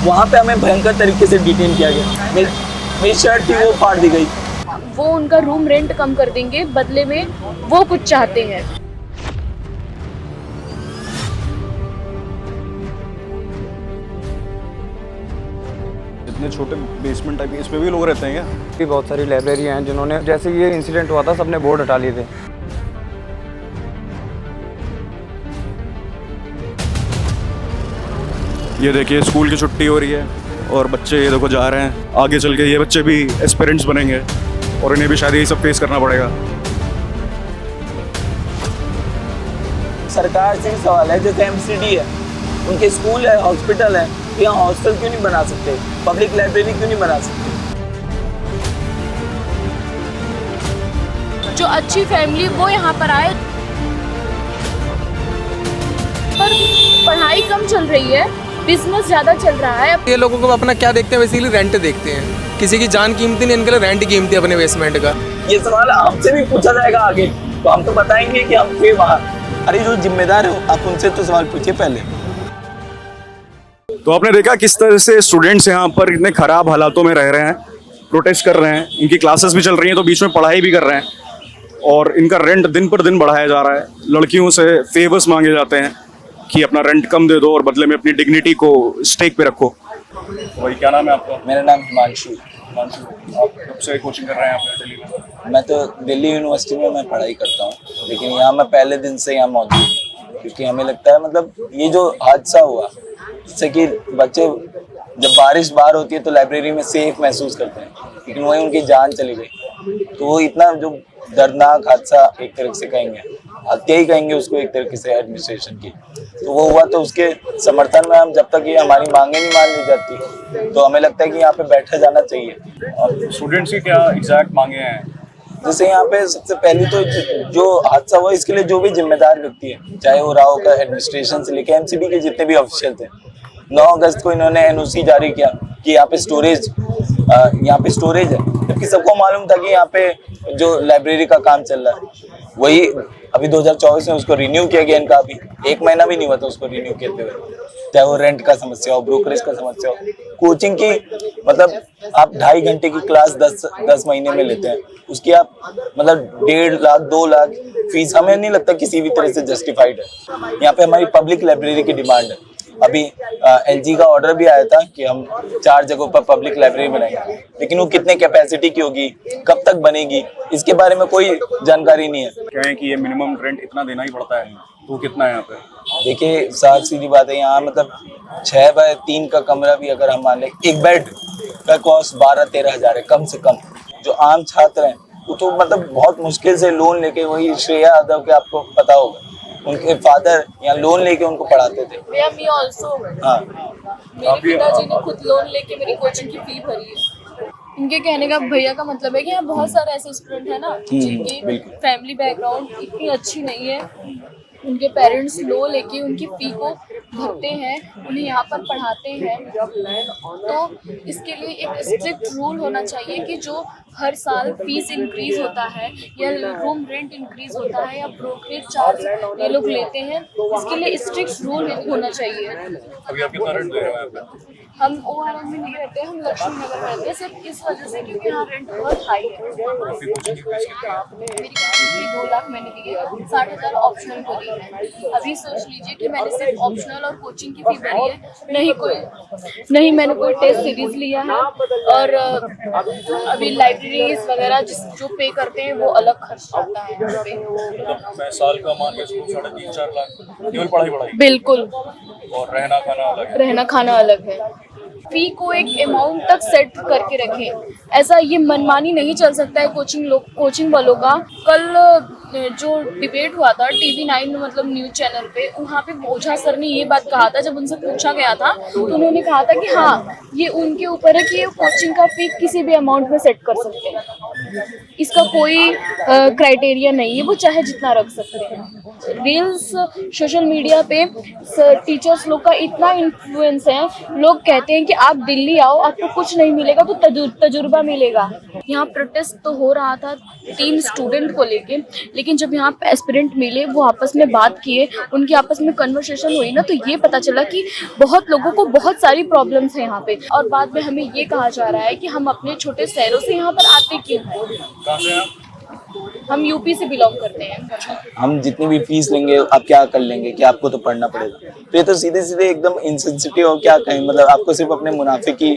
वहाँ पे हमें भयंकर तरीके से डिटेन किया गया। मेरी शर्ट थी वो फाड़ दी गई। वो उनका रूम रेंट कम कर देंगे, बदले में वो कुछ चाहते हैं। इतने छोटे बेसमेंट टाइप इस पे भी लोग रहते हैं क्या? भी बहुत सारी लाइब्रेरी हैं जिन्होंने, जैसे ये इंसिडेंट हुआ था, सबने बोर्ड हटा लिए थे। ये देखिए स्कूल की छुट्टी हो रही है और बच्चे ये देखो जा रहे हैं। आगे चल के ये बच्चे भी एस्पिरेंट्स बनेंगे और इन्हें भी शायद यही सब फेस करना पड़ेगा। सरकार से सवाल है, जैसे एमसीडी है, उनके स्कूल है, हॉस्पिटल है, यहाँ हॉस्टल क्यों नहीं बना सकते? पब्लिक लाइब्रेरी क्यों नहीं बना सकते? जो अच्छी फैमिली वो यहाँ पर आए, पर पढ़ाई कम चल रही है, बिजनेस ज्यादा चल रहा है। ये लोगों को अपना क्या देखते हैं, बेसिकली रेंट देखते हैं। किसी की जान कीमती नहीं, इनके लिए रेंट कीमती है अपने बेसमेंट का। ये सवाल हमसे भी पूछा जाएगा आगे, तो हम तो बताएंगे कि हम थे वहाँ। अरे जो जिम्मेदार है आप उनसे तो सवाल पूछिए पहले। तो आपने देखा किस तरह से स्टूडेंट्स यहाँ पर इतने खराब हालातों में रह रहे हैं, प्रोटेस्ट कर रहे हैं। इनकी क्लासेस भी चल रही हैं तो बीच में पढ़ाई भी कर रहे हैं और इनका रेंट दिन पर दिन बढ़ाया जा रहा है। लड़कियों से फेवर्स मांगे जाते हैं कि अपना रेंट कम दे दो और बदले में अपनी डिग्निटी को स्टेक पे रखो। वही, क्या नाम है आपका? मेरा नाम हिमांशु। आप कब से कोचिंग कर रहे हैं आपने दिल्ली में? मैं तो दिल्ली यूनिवर्सिटी में मैं पढ़ाई करता हूँ, लेकिन यहाँ मैं पहले दिन से यहाँ मौजूद हूँ, क्योंकि हमें लगता है मतलब ये जो हादसा हुआ, जिससे कि बच्चे जब बारिश बाहर होती है तो लाइब्रेरी में सेफ महसूस करते हैं, लेकिन वहीं उनकी जान चली गई। तो वो इतना जो दर्दनाक हादसा, एक तरह से कहेंगे हत्या ही कहेंगे उसको एक तरीके से एडमिनिस्ट्रेशन की, तो वो हुआ। तो उसके समर्थन में हम जब तक ये हमारी मांगे नहीं मान ली जाती तो हमें लगता है कि यहाँ पे बैठा जाना चाहिए। और स्टूडेंट्स की क्या एग्जैक्ट मांगे हैं? जैसे यहाँ पे सबसे पहली तो जो हादसा हुआ इसके लिए जो भी जिम्मेदार व्यक्ति है, चाहे वो राव का एडमिनिस्ट्रेशन से लेकर एमसीडी के जितने भी ऑफिशियल थे, 9 अगस्त को इन्होंने एनओसी जारी किया कि यहाँ पे स्टोरेज है, जबकि सबको मालूम था कि यहाँ पे जो लाइब्रेरी का काम चल रहा है वही अभी 2024 में उसको रिन्यू किया गया। इनका अभी 1 महीना भी नहीं हुआ था उसको रिन्यू करते हुए। चाहे वो रेंट का समस्या हो, ब्रोकरेज का समस्या हो, कोचिंग की मतलब आप 2.5 घंटे की क्लास 10 महीने में लेते हैं, उसकी आप मतलब 1.5 लाख 2 लाख फीस हमें नहीं लगता किसी भी तरह से जस्टिफाइड है। यहाँ पे हमारी पब्लिक लाइब्रेरी की डिमांड है। अभी एलजी का ऑर्डर भी आया था कि हम 4 जगहों पर पब्लिक लाइब्रेरी बनाएंगे, लेकिन वो कितने कैपेसिटी की होगी, कब तक बनेगी, इसके बारे में कोई जानकारी नहीं है। कहें कि ये मिनिमम रेंट इतना देना ही पड़ता है, तो कितना है यहाँ पे? देखिए साफ सीधी बात है, यहाँ मतलब 6 बाय 3 का कमरा भी अगर हम मान लें, एक बेड का कॉस्ट 12-13 हज़ार है कम से कम। जो आम छात्र हैं वो तो मतलब बहुत मुश्किल से लोन लेके, वही श्रेया यादव के आपको पता होगा, उनके फादर यहाँ लोन लेके उनको पढ़ाते थे। हाँ, मेरे पिताजी ने खुद लोन लेके मेरी कोचिंग की फी भरी है। इनके कहने का भैया का मतलब है कि यहाँ बहुत सारे ऐसे स्टूडेंट है ना जिनकी फैमिली बैकग्राउंड इतनी अच्छी नहीं है, उनके पेरेंट्स लो लेके उनकी फी को भरते हैं, उन्हें यहाँ पर पढ़ाते हैं। तो इसके लिए एक स्ट्रिक्ट रूल होना चाहिए कि जो हर साल फीस इंक्रीज होता है या रूम रेंट इंक्रीज होता है या ब्रोकरेज चार्ज ये लोग लेते हैं, इसके लिए स्ट्रिक्ट रूल होना चाहिए। अभी आप कितना रेंट दे रहे हो यहाँ पे? हम ओआरएम में नहीं रहते, हम लक्ष्मी नगर में रहते हैं, सिर्फ इस वजह से क्योंकि यहाँ रेंट बहुत हाई है। मेरी फी 2 लाख मैंने दी है, 60,000 ऑप्शनल को दी है। अभी सोच लीजिए कि मैंने सिर्फ ऑप्शनल और कोचिंग की फी भरी है, नहीं मैंने कोई टेस्ट सीरीज लिया है, और अभी लाइब्रेरीज वगैरह जो पे करते हैं वो अलग खर्च आता है यहाँ पे। मैं साल का मान के 3.5-4 लाख केवल पढ़ाई? बिल्कुल, और रहना खाना अलग है? रहना खाना अलग है। फी को एक अमाउंट तक सेट करके रखें, ऐसा ये मनमानी नहीं चल सकता है कोचिंग वालों का। कल जो डिबेट हुआ था TV9 मतलब न्यूज चैनल पे, वहाँ पे ओझा सर ने ये बात कहा था, जब उनसे पूछा गया था तो उन्होंने कहा था कि हाँ ये उनके ऊपर है कि ये कोचिंग का फी किसी भी अमाउंट में सेट कर सकते हैं, इसका कोई क्राइटेरिया नहीं है, वो चाहे जितना रख सकते हैं। रील्स सोशल मीडिया पे टीचर्स लोग का इतना इन्फ्लुएंस है, लोग कहते हैं कि आप दिल्ली आओ, आपको कुछ नहीं मिलेगा तो तजुर्बा मिलेगा। यहाँ प्रोटेस्ट तो हो रहा था 3 स्टूडेंट को लेके, लेकिन जब यहाँ पे एस्पिरेंट मिले, वो आपस में बात किए, उनकी आपस में कन्वर्सेशन हुई ना, तो ये पता चला कि बहुत लोगों को बहुत सारी प्रॉब्लम्स हैं यहाँ पे। और बाद में हमें ये कहा जा रहा है कि हम अपने छोटे शहरों से यहाँ पर आते क्यों हैं। हम यूपी से बिलोंग करते हैं। हम जितनी भी फीस लेंगे आप क्या कर लेंगे कि आपको तो पढ़ना पड़ेगा, तो ये तो सीधे सीधे एकदम इनसेंसिटिव हो। क्या कहें, मतलब आपको सिर्फ अपने मुनाफे की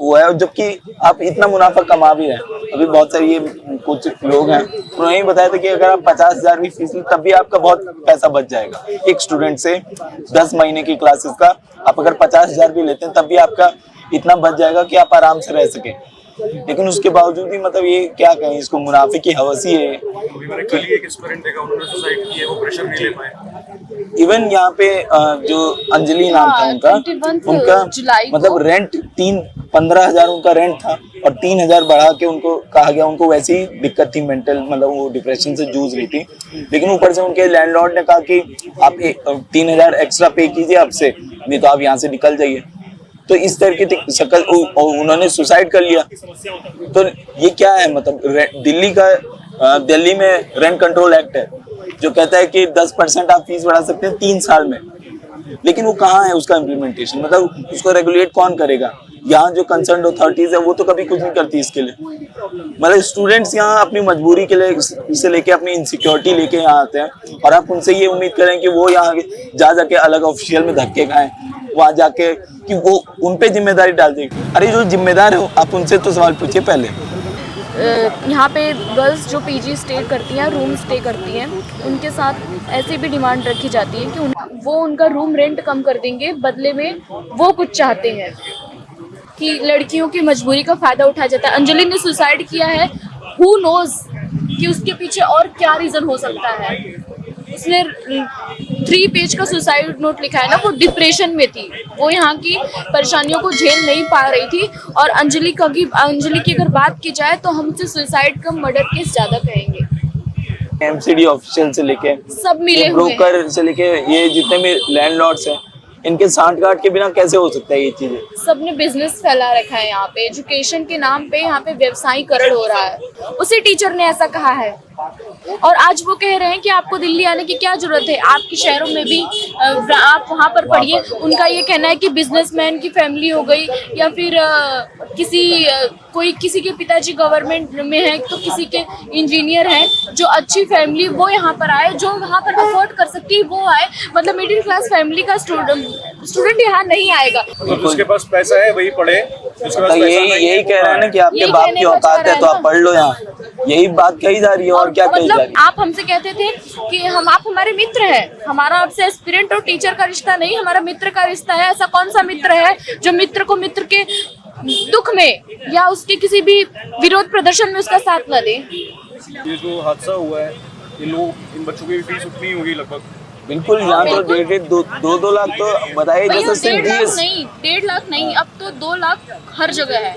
हुआ है, और जबकि आप इतना मुनाफा कमा भी रहे हैं। अभी बहुत सारे ये कुछ लोग हैं, उन्होंने ही बताया था कि अगर आप 50,000 भी फीस लें तब भी आपका बहुत पैसा बच जाएगा। एक स्टूडेंट से 10 महीने की क्लासेस का आप अगर 50,000 भी लेते हैं तब भी आपका इतना बच जाएगा कि आप आराम से रह सके। लेकिन उसके बावजूद भी मतलब ये क्या कहें, इसको मुनाफे की हवसी है। मैंने कल ही एक एक्सपेरिमेंट देखा, उन्होंने सुसाइड की है, वो प्रेशर नहीं ले पाए। इवन यहाँ पे जो अंजलि नाम था उनका जुलाई को मतलब रेंट 15,000 उनका रेंट था, और 3,000 बढ़ा के उनको कहा गया। उनको वैसी ही दिक्कत थी, मेंटल, मतलब वो डिप्रेशन से जूझ रही थी। लेकिन ऊपर से उनके लैंडलॉर्ड ने कहा कि आप 3,000 एक्स्ट्रा पे कीजिए आपसे, नहीं तो आप यहाँ से निकल जाइए। तो इस तरह की शक्ल, उन्होंने सुसाइड कर लिया। तो ये क्या है, मतलब दिल्ली में रेंट कंट्रोल एक्ट है जो कहता है कि 10% आप फीस बढ़ा सकते हैं 3 साल में, लेकिन वो कहाँ है उसका इम्प्लीमेंटेशन, मतलब उसको रेगुलेट कौन करेगा। यहाँ जो कंसर्न अथॉरिटीज है वो तो कभी कुछ नहीं करती इसके लिए। मतलब स्टूडेंट्स यहाँ अपनी मजबूरी के लिए इसे लेके, अपनी इनसिक्योरिटी लेके यहाँ आते हैं, और आप उनसे ये उम्मीद करें कि वो यहाँ जाके अलग ऑफिशियल में धक्के खाएं, वहाँ जाके कि वो उन पे जिम्मेदारी डाल देंगे। अरे जो जिम्मेदार है आप उनसे तो सवाल पूछिए पहले। यहाँ पे गर्ल्स जो पीजी स्टे करती हैं, रूम स्टे करती हैं, उनके साथ ऐसी भी डिमांड रखी जाती है कि वो उनका रूम रेंट कम कर देंगे, बदले में वो कुछ चाहते हैं कि लड़कियों की मजबूरी का फ़ायदा उठाया जाता है। अंजलि ने सुसाइड किया है, हु नोज़ कि उसके पीछे और क्या रीज़न हो सकता है। उसने 3 पेज का सुसाइड नोट लिखा है ना, वो डिप्रेशन में थी, वो यहाँ की परेशानियों को झेल नहीं पा रही थी। और अंजलि की अगर बात की जाए तो हमसे सुसाइड कम मर्डर केस ज़्यादा कहेंगे। एमसीडी ऑफिशियल से लेके सब मिले हुए हैं। ब्रोकर से लेके ये जितने भी लैंडलॉर्ड्स हैं, इनके सांठ गांठ के बिना कैसे हो सकता है ये चीजें। सबने बिजनेस फैला रखा है यहाँ पे, एजुकेशन के नाम पे यहाँ पे व्यवसायीकरण हो रहा है। उसी टीचर ने ऐसा कहा है, और आज वो कह रहे हैं कि आपको दिल्ली आने की क्या जरूरत है, आपके शहरों में भी आप वहाँ पर पढ़िए। उनका ये कहना है कि बिजनेसमैन की फैमिली हो गई, या फिर किसी के पिताजी गवर्नमेंट में है, तो किसी के इंजीनियर हैं, जो अच्छी फैमिली वो यहाँ पर आए, जो वहाँ पर अफोर्ड कर सकती है वो आए। मतलब मिडिल क्लास फैमिली का स्टूडेंट यहाँ नहीं आएगा। तो जिसके पास पैसा है वही पढ़े, तो यही कह रहे हैं ना कि आपके बाप की औकात है तो आप पढ़ लो यहाँ, यही बात कही जा रही है। और क्या कही जा रही है। आप हमसे कहते थे कि आप हमारे मित्र हैं, हमारा आपसे एस्पिरेंट और टीचर का रिश्ता नहीं, हमारा मित्र का रिश्ता है। ऐसा कौन सा मित्र है जो मित्र को मित्र के दुख में या उसके किसी भी विरोध प्रदर्शन में उसका साथ न दे। ये जो हादसा हुआ है, इन बच्चों की फीस उतनी होगी लगभग। बिल्कुल, यहाँ तो 2 लाख तो बताइए, जैसे सिर्फ 1.5 लाख नहीं, अब तो 2 लाख हर जगह है।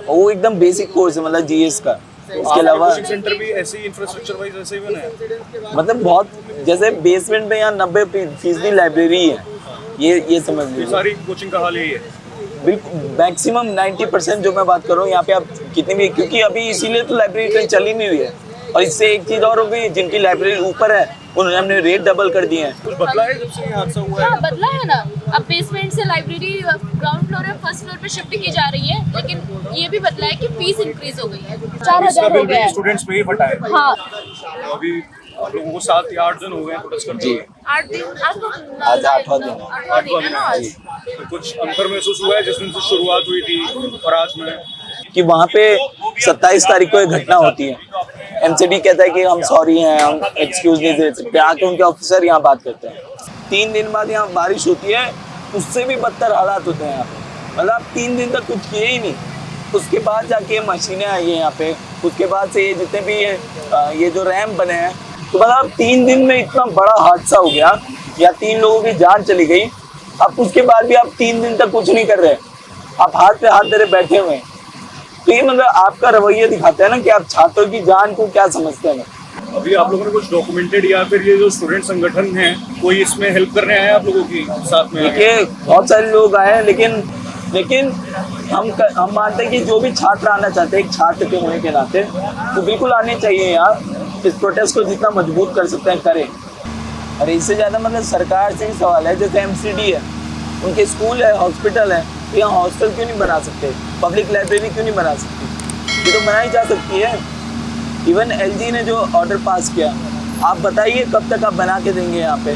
वो एकदम बेसिक कोर्स है, मतलब जीएस का। इसके अलावा सेंटर भी ऐसे इंफ्रास्ट्रक्चर वाइज ऐसे ही बने हैं, मतलब बहुत, जैसे बेसमेंट में यहाँ 90% लाइब्रेरी है, ये समझ लीजिए। सारी कोचिंग का हाल यही है। बिल्कुल, मैक्सिमम 90% जो मैं बात कर रहा हूँ यहाँ पे, आप कितने भी, क्योंकि अभी इसीलिए तो लाइब्रेरी कहीं चली नहीं हुई है। और इससे एक चीज और हो गई, जिनकी लाइब्रेरी ऊपर है उन्होंने हमने रेट डबल कर दिए हैं। कुछ बदला है जब से ये हादसा हुआ है? हाँ, बदला है ना। अब बेसमेंट से लाइब्रेरी ग्राउंड फ्लोर और फर्स्ट फ्लोर पे शिफ्ट की जा रही है, लेकिन ये भी बदला है कि फीस इंक्रीज हो गई है। 4,000 हो गया है। स्टूडेंट्स पे ही फटा है। हाँ, अभी आप लोगों को 7 या 8 दिन हो गए प्रोटेस्ट करते हुए। 8 दिन, आज 8वां दिन है। 8वां दिन है ना आज। तो कुछ अंतर महसूस हुआ है जिस दिन से शुरुआत हुई थी और आज में, कि वहाँ पे 27 तारीख को एक घटना होती है, एमसीडी कहता है कि हम सॉरी हैं, हम एक्सक्यूज नहीं दे सकते, आके उनके ऑफिसर यहाँ बात करते हैं। 3 दिन बाद यहाँ बारिश होती है, उससे भी बदतर हालात होते हैं यहाँ पे। मतलब 3 दिन तक कुछ किए ही नहीं, उसके बाद जाके मशीनें आई हैं यहाँ पे, उसके बाद से ये जितने भी ये जो रैम्प बने हैं, तो मतलब 3 दिन में इतना बड़ा हादसा हो गया, या 3 लोगों की जान चली गई। अब उसके बाद भी आप 3 दिन तक कुछ नहीं कर रहे, आप हाथ पे हाथ धरे बैठे हुए हैं। तो ये मतलब आपका रवैया दिखाता है ना कि आप छात्रों की जान को क्या समझते हैं। अभी अभी आप लोगों ने कुछ डॉक्यूमेंटेड या फिर ये जो स्टूडेंट संगठन है कोई इसमें हेल्प करने आए हैं आप लोगों की साथ में? देखिए बहुत सारे लोग आए हैं, लेकिन हम मानते हैं कि जो भी छात्र आना चाहते हैं, एक छात्र के होने के नाते, तो बिल्कुल आने चाहिए यहाँ। इस प्रोटेस्ट को जितना मजबूत कर सकते हैं करें। और इससे ज़्यादा मतलब सरकार से ही सवाल है, जैसे MCD है, उनके स्कूल है, हॉस्पिटल है, तो यहाँ हॉस्टल क्यों नहीं बना सकते? पब्लिक लाइब्रेरी क्यों नहीं बना सकती? ये तो बनाई जा सकती है। इवन LG ने जो ऑर्डर पास किया, आप बताइए कब तक आप बना के देंगे यहाँ पे?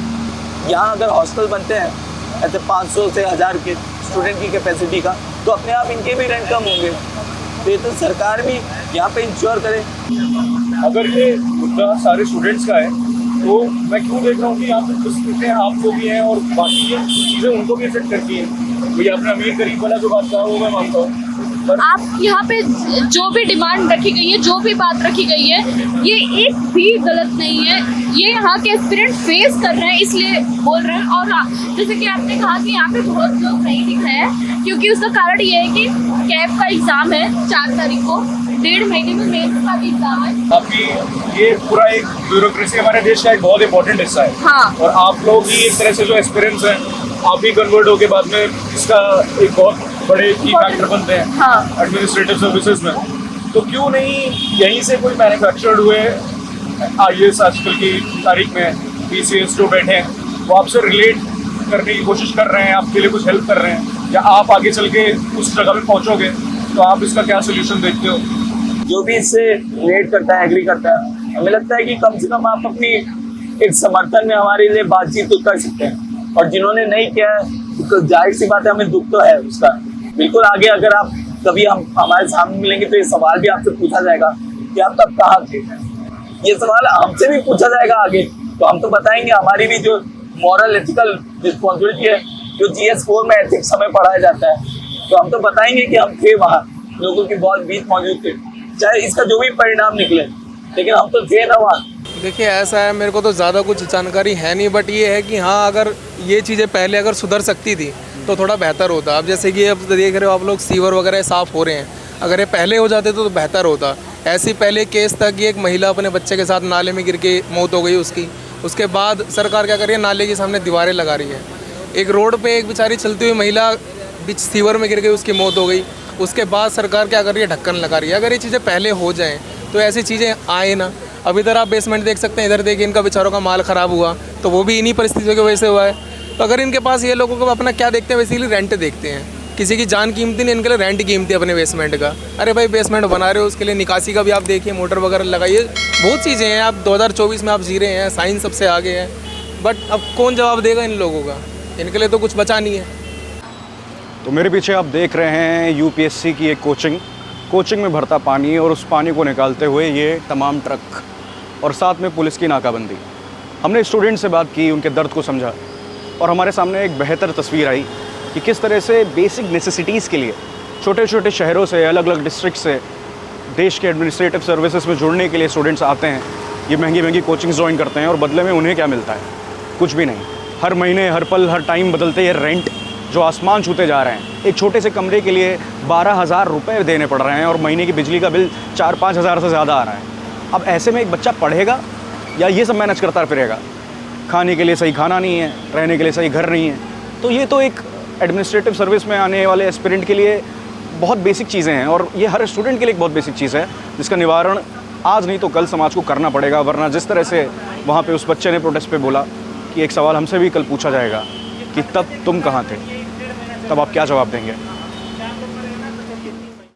यहाँ अगर हॉस्टल बनते हैं ऐसे 500 से 1000 के स्टूडेंट की कैपेसिटी का, तो अपने आप इनके भी रेंट कम होंगे। तो ये तो सरकार भी यहाँ पे इंश्योर करे। अगर ये मुद्दा सारे स्टूडेंट्स का है तो मैं क्यों देख रहा हूँ कि यहाँ पे कुछ कितने आप लोग भी हैं और बाकी ये चीज़ें उनको भी इफेक्ट करती हैं। तो ये अपना अमीर गरीब वाला जो बात कहा वो मैं मानता हूँ, आप यहाँ पे जो भी डिमांड रखी गई है, जो भी बात रखी गई है, ये एक भी गलत नहीं है। ये यहाँ के एस्पिरेंट फेस कर रहे हैं, इसलिए बोल रहे हैं। और जैसे कि आपने कहा कि यहाँ पे बहुत लोग नहीं दिख रहे हैं, क्योंकि उसका कारण ये है कि कैब का एग्ज़ाम है 4 तारीख को, 1.5 महीने में मेंस का भी एग्ज़ाम है। आपकी ये पूरा एक ब्यूरोक्रेसी हमारे देश का एक बहुत इंपॉर्टेंट हिस्सा है। हाँ। और आप लोग ही एक तरह से जो एक्सपीरियंस है, आप भी कन्वर्ट होके बाद में इसका एक बहुत बड़े की फैक्टर बनते हैं। हाँ। एडमिनिस्ट्रेटिव सर्विसेज में। तो क्यों नहीं यहीं से कोई मैन्युफैक्चर्ड हुए IAS आजकल की तारीख में PCS जो बैठे हैं, वो आपसे रिलेट करने की कोशिश कर रहे हैं, आपके लिए कुछ हेल्प कर रहे हैं, या आप आगे चल के उस जगह पे पहुंचोगे, तो आप इसका क्या सोल्यूशन देखते हो? जो भी इससे रिलेट करता है, एग्री करता है, हमें लगता है कि कम से कम आप अपनी एक समर्थन में हमारे लिए बातचीत तो कर सकते हैं। और जिन्होंने नहीं किया है तो जाहिर सी बात है, हमें दुख तो है उसका। बिल्कुल आगे अगर आप कभी हम हमारे सामने मिलेंगे तो ये सवाल भी आपसे पूछा जाएगा कि आप तब कहाँ थे। ये सवाल हमसे भी पूछा जाएगा आगे, तो हम तो बताएंगे। हमारी भी जो मॉरल एथिकल रिस्पॉन्सिबिलिटी है, जो GS4 में एथिक्स हमें पढ़ाया जाता है, तो हम तो बताएंगे कि हम थे वहाँ, लोगों के बहुत बीच मौजूद थे, चाहे इसका जो भी परिणाम निकले, लेकिन हम तो थे ना वहाँ। देखिए ऐसा है, मेरे को तो ज़्यादा कुछ जानकारी है नहीं, बट ये है कि हाँ, अगर ये चीज़ें पहले अगर सुधर सकती थी तो थोड़ा बेहतर होता। अब जैसे कि अब देख रहे हो आप लोग, सीवर वगैरह साफ़ हो रहे हैं, अगर ये पहले हो जाते तो बेहतर होता। ऐसी पहले केस था कि एक महिला अपने बच्चे के साथ नाले में गिर के मौत हो गई उसकी। उसके बाद सरकार क्या कर रही है, नाले के सामने दीवारें लगा रही है। एक रोड पे एक बेचारी चलती हुई महिला बीच सीवर में गिर गई, उसकी मौत हो गई। उसके बाद सरकार क्या कर रही है, ढक्कन लगा रही है। अगर ये चीज़ें पहले हो जाएँ तो ऐसी चीज़ें आए ना। अब इधर आप बेसमेंट देख सकते हैं, इधर देखिए इनका बेचारों का माल ख़राब हुआ, तो वो भी इन्हीं परिस्थितियों की वजह से हुआ है। तो अगर इनके पास ये लोगों को अपना क्या देखते हैं, बेसिकली रेंट देखते हैं। किसी की जान कीमती नहीं, इनके लिए रेंट कीमती है अपने बेसमेंट का। अरे भाई बेसमेंट बना रहे हो, उसके लिए निकासी का भी आप देखिए, मोटर वगैरह लगाइए, बहुत चीज़ें हैं। आप 2024 में आप जी रहे हैं, साइंस सबसे आगे है, बट अब कौन जवाब देगा इन लोगों का? इनके लिए तो कुछ बचा नहीं है। तो मेरे पीछे आप देख रहे हैं UPSC की एक कोचिंग में भरता पानी, और उस पानी को निकालते हुए ये तमाम ट्रक, और साथ में पुलिस की नाकाबंदी। हमने स्टूडेंट से बात की, उनके दर्द को समझा, और हमारे सामने एक बेहतर तस्वीर आई कि किस तरह से बेसिक नेसेसिटीज़ के लिए छोटे छोटे शहरों से, अलग अलग डिस्ट्रिक्ट से देश के एडमिनिस्ट्रेटिव सर्विसेज में जुड़ने के लिए स्टूडेंट्स आते हैं। ये महंगी महंगी कोचिंग्स ज्वाइन करते हैं, और बदले में उन्हें क्या मिलता है? कुछ भी नहीं। हर महीने, हर पल, हर टाइम बदलते ये रेंट जो आसमान छूते जा रहे हैं। एक छोटे से कमरे के लिए 12,000 रुपये देने पड़ रहे हैं, और महीने की बिजली का बिल 4-5 हज़ार से ज़्यादा आ रहा है। अब ऐसे में एक बच्चा पढ़ेगा या ये सब मैनेज करता फिरेगा? खाने के लिए सही खाना नहीं है, रहने के लिए सही घर नहीं है। तो ये तो एक एडमिनिस्ट्रेटिव सर्विस में आने वाले एस्पिरेंट के लिए बहुत बेसिक चीज़ें हैं, और ये हर स्टूडेंट के लिए एक बहुत बेसिक चीज़ है, जिसका निवारण आज नहीं तो कल समाज को करना पड़ेगा। वरना जिस तरह से वहाँ पे उस बच्चे ने प्रोटेस्ट पे बोला कि एक सवाल हमसे भी कल पूछा जाएगा कि तब तुम कहाँ थे, तब आप क्या जवाब देंगे?